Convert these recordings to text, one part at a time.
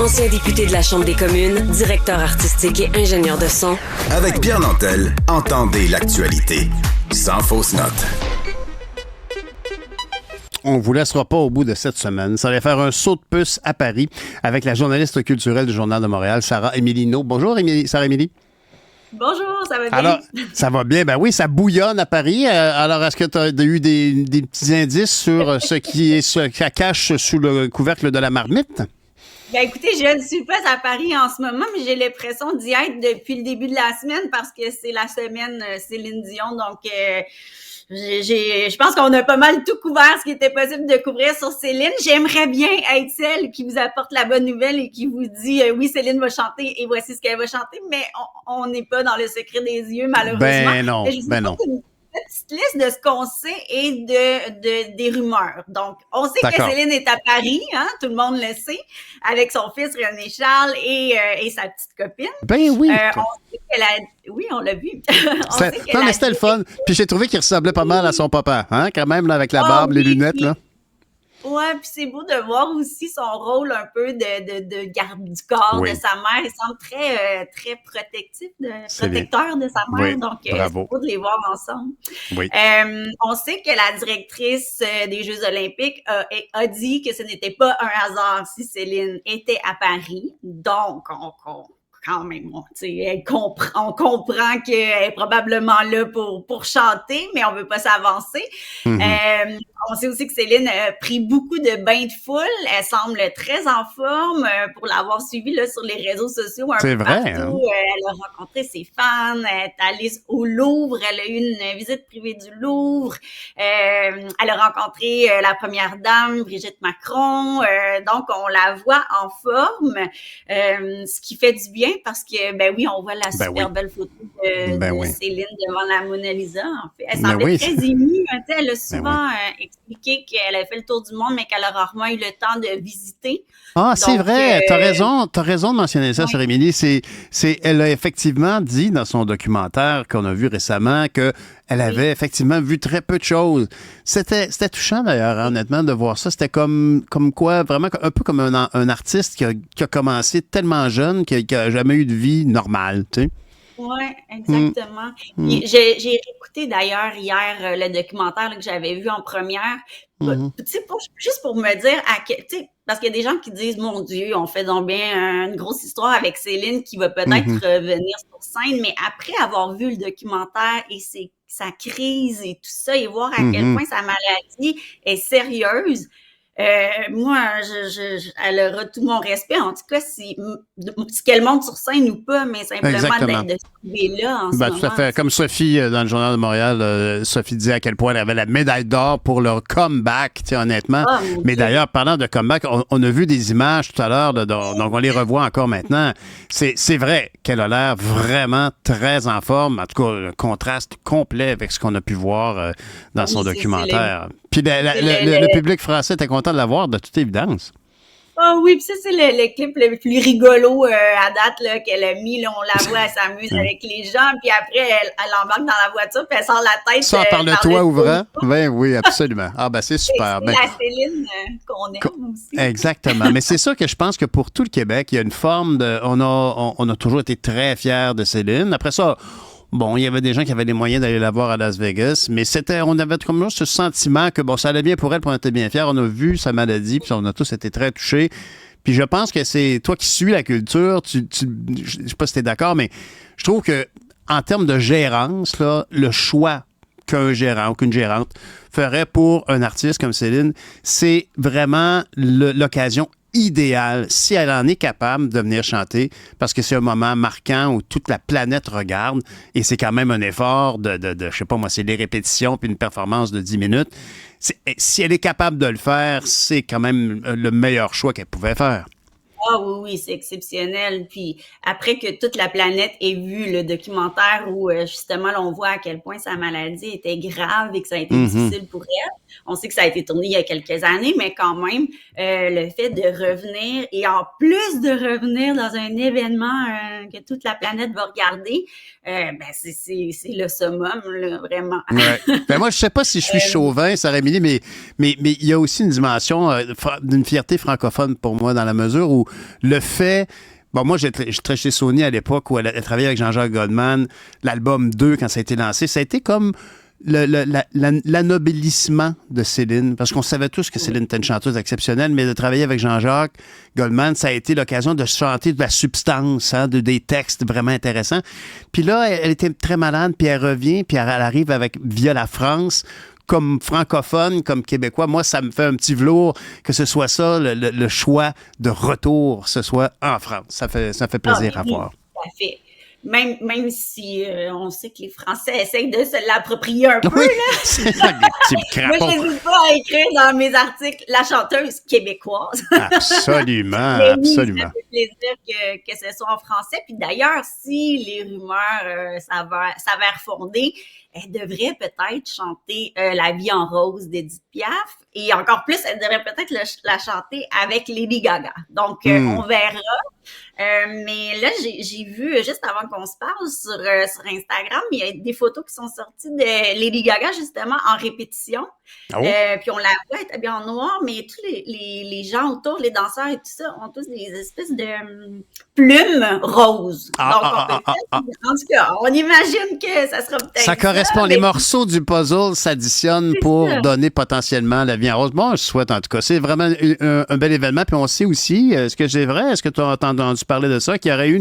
Ancien député de la Chambre des communes, directeur artistique et ingénieur de son. Avec Pierre Nantel, entendez l'actualité sans fausse note. On ne vous laissera pas au bout de cette semaine. Ça allait faire un saut de puce à Paris avec la journaliste culturelle du Journal de Montréal, Sarah Emilino. Bonjour, Sarah-Émilie. Bonjour, ça va bien? Alors, ça va bien. Ben oui, ça bouillonne à Paris. Alors, est-ce que tu as eu des petits indices sur ce qui cache sous le couvercle de la marmite? Ben écoutez, je ne suis pas à Paris en ce moment, mais j'ai l'impression d'y être depuis le début de la semaine parce que c'est la semaine Céline Dion. Donc, je pense qu'on a pas mal tout couvert ce qui était possible de couvrir sur Céline. J'aimerais bien être celle qui vous apporte la bonne nouvelle et qui vous dit oui, Céline va chanter et voici ce qu'elle va chanter, mais on n'est pas dans le secret des yeux, malheureusement. Ben non, Une petite liste de ce qu'on sait et des rumeurs. Donc, on sait D'accord. que Céline est à Paris, hein, tout le monde le sait, avec son fils René Charles et sa petite copine. Ben oui. On sait qu'elle a... Oui, on l'a vu. Non, mais c'était le fun. Puis j'ai trouvé qu'il ressemblait pas mal à son papa, hein, quand même, là, avec la barbe, les lunettes, là. Ouais, puis c'est beau de voir aussi son rôle un peu de garde du corps de sa mère. Il semble très protecteur de sa mère. Oui, donc, bravo. c'est beau de les voir ensemble. Oui. On sait que la directrice des Jeux olympiques a dit que ce n'était pas un hasard si Céline était à Paris. Donc, quand même, on comprend qu'elle est probablement là pour chanter, mais on veut pas s'avancer. Mm-hmm. On sait aussi que Céline a pris beaucoup de bains de foule. Elle semble très en forme pour l'avoir suivie là, sur les réseaux sociaux un peu vrai, partout. hein? Elle a rencontré ses fans. Elle est allée au Louvre. Elle a eu une visite privée du Louvre. Elle a rencontré la première dame, Brigitte Macron. Donc, on la voit en forme, ce qui fait du bien parce que, ben oui, on voit la super belle photo de Céline devant la Mona Lisa. En fait. Elle semblait très émue. Elle a souvent expliqué qu'elle avait fait le tour du monde, mais qu'elle a rarement eu le temps de visiter. Ah, c'est vrai. T'as raison de mentionner ça, Sarah-Émilie. Elle a effectivement dit dans son documentaire qu'on a vu récemment qu'elle avait effectivement vu très peu de choses. C'était touchant d'ailleurs, honnêtement, de voir ça. C'était comme quoi, vraiment un peu comme un artiste qui a commencé tellement jeune qui n'a jamais eu de vie normale, tu sais. Oui, exactement. J'ai écouté d'ailleurs hier le documentaire là, que j'avais vu en première. Juste pour me dire, parce qu'il y a des gens qui disent, mon Dieu, on fait donc bien une grosse histoire avec Céline qui va peut-être revenir sur scène, mais après avoir vu le documentaire et sa crise et tout ça, et voir à quel point sa maladie est sérieuse, moi, elle aura tout mon respect. En tout cas, si qu'elle monte sur scène ou pas, mais simplement de se trouver là en ce moment. Tout à fait. Comme Sophie, dans le Journal de Montréal, Sophie disait à quel point elle avait la médaille d'or pour leur comeback, honnêtement. Mais d'ailleurs, parlant de comeback, on a vu des images tout à l'heure, donc on les revoit encore maintenant. C'est vrai qu'elle a l'air vraiment très en forme. En tout cas, le contraste complet avec ce qu'on a pu voir dans son documentaire. Puis le public français était content de la voir, de toute évidence. Ah oui, puis ça, c'est le clip le plus rigolo à date là, qu'elle a mis. Là, on la voit, elle s'amuse avec les gens, puis après, elle embarque dans la voiture, puis elle sort la tête. Sort par le toit ouvrant? Oui, absolument. Ah ben c'est super. C'est la Céline qu'on aime aussi. Exactement. Mais c'est ça que je pense que pour tout le Québec, il y a une forme de... On a toujours été très fiers de Céline. Après ça... Bon, il y avait des gens qui avaient les moyens d'aller la voir à Las Vegas, mais on avait comme ce sentiment que, ça allait bien pour elle, puis on était bien fiers. On a vu sa maladie, puis on a tous été très touchés. Puis je pense que c'est toi qui suis la culture, je sais pas si t'es d'accord, mais je trouve que en termes de gérance, là, le choix qu'un gérant ou qu'une gérante ferait pour un artiste comme Céline, c'est vraiment l'occasion idéal, si elle en est capable de venir chanter, parce que c'est un moment marquant où toute la planète regarde, et c'est quand même un effort de je sais pas moi, c'est des répétitions puis une performance de 10 minutes. Si elle est capable de le faire, c'est quand même le meilleur choix qu'elle pouvait faire. Ah oui, c'est exceptionnel. Puis après que toute la planète ait vu le documentaire où justement là, on voit à quel point sa maladie était grave et que ça a été difficile pour elle. On sait que ça a été tourné il y a quelques années, mais quand même, le fait de revenir et en plus de revenir dans un événement que toute la planète va regarder, c'est le summum, là, vraiment. Ouais. Ben moi, je sais pas si je suis chauvin, Sarah-Émilie, mais il y a aussi une dimension d'une fierté francophone pour moi dans la mesure où le fait... Bon, moi, j'ai travaillé chez Sony à l'époque où elle travaillait avec Jean-Jacques Goldman. L'album 2, quand ça a été lancé, ça a été comme l'anobélissement de Céline, parce qu'on savait tous que Céline était une chanteuse exceptionnelle, mais de travailler avec Jean-Jacques Goldman, ça a été l'occasion de chanter de la substance, des textes vraiment intéressants. Puis là, elle était très malade, puis elle revient, puis elle arrive via la France, comme francophone, comme québécois. Moi, ça me fait un petit velours que ce soit ça, le choix de retour, ce soit en France. Ça fait plaisir à voir. Tout à fait. Même si on sait que les Français essayent de se l'approprier un peu, oui, là. C'est des petits crapauds. Moi, je n'hésite pas à écrire dans mes articles la chanteuse québécoise. Absolument, Mais oui, absolument. ça fait plaisir que ce soit en français. Puis d'ailleurs, si les rumeurs s'avèrent fondées, elle devrait peut-être chanter La vie en rose d'Édith Piaf. Et encore plus, elle devrait peut-être la chanter avec Lady Gaga. Donc, on verra. Mais là, j'ai vu, juste avant qu'on se parle, sur Instagram, il y a des photos qui sont sorties de Lady Gaga, justement, en répétition. Oh. Puis on la voit, elle est habillée en noir, mais tous les gens autour, les danseurs et tout ça, ont tous des espèces de plumes roses. En tout cas, on imagine que ça sera peut-être ça correspond. Les morceaux du puzzle s'additionnent pour donner potentiellement la vie en rose. Bon, je souhaite en tout cas. C'est vraiment un bel événement. Puis on sait aussi, est-ce que c'est vrai, est-ce que tu as entendu parler de ça, qu'il y aurait eu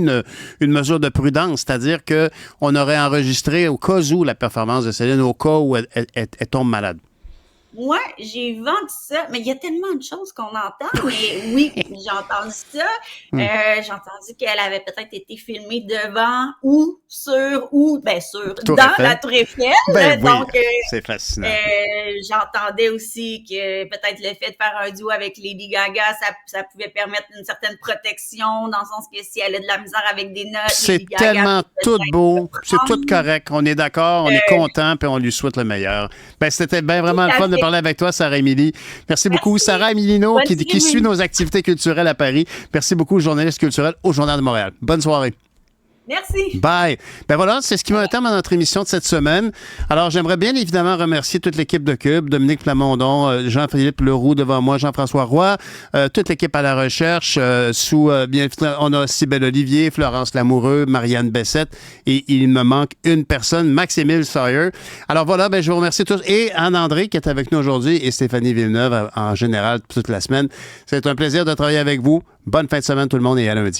une mesure de prudence, c'est-à-dire qu'on aurait enregistré au cas où la performance de Céline, au cas où elle tombe malade? Moi, j'ai vendu ça, mais il y a tellement de choses qu'on entend, mais oui, j'ai entendu ça. J'ai entendu qu'elle avait peut-être été filmée devant ou sur dans la Tour Eiffel. Ben donc, c'est fascinant. J'entendais aussi que peut-être le fait de faire un duo avec Lady Gaga, ça pouvait permettre une certaine protection, dans le sens que si elle a de la misère avec des notes, c'est tellement tout beau, c'est tout correct, on est d'accord, on est content, puis on lui souhaite le meilleur. Ben, c'était vraiment le fun de parler avec toi, Sarah-Émilie. Merci beaucoup. Sarah-Émilie Lino, qui suit nos activités culturelles à Paris. Merci beaucoup, journaliste culturelle au Journal de Montréal. Bonne soirée. Merci. Bye. Ben voilà, c'est ce qui met un terme à notre émission de cette semaine. Alors, j'aimerais bien évidemment remercier toute l'équipe de Cube, Dominique Plamondon, Jean-Philippe Leroux devant moi, Jean-François Roy, toute l'équipe à la recherche, on a Cybèle Olivier, Florence Lamoureux, Marianne Bessette, et il me manque une personne, Max-Émile Sawyer. Alors voilà, je vous remercie tous. Et Anne-André qui est avec nous aujourd'hui et Stéphanie Villeneuve en général toute la semaine. C'est un plaisir de travailler avec vous. Bonne fin de semaine tout le monde et à lundi.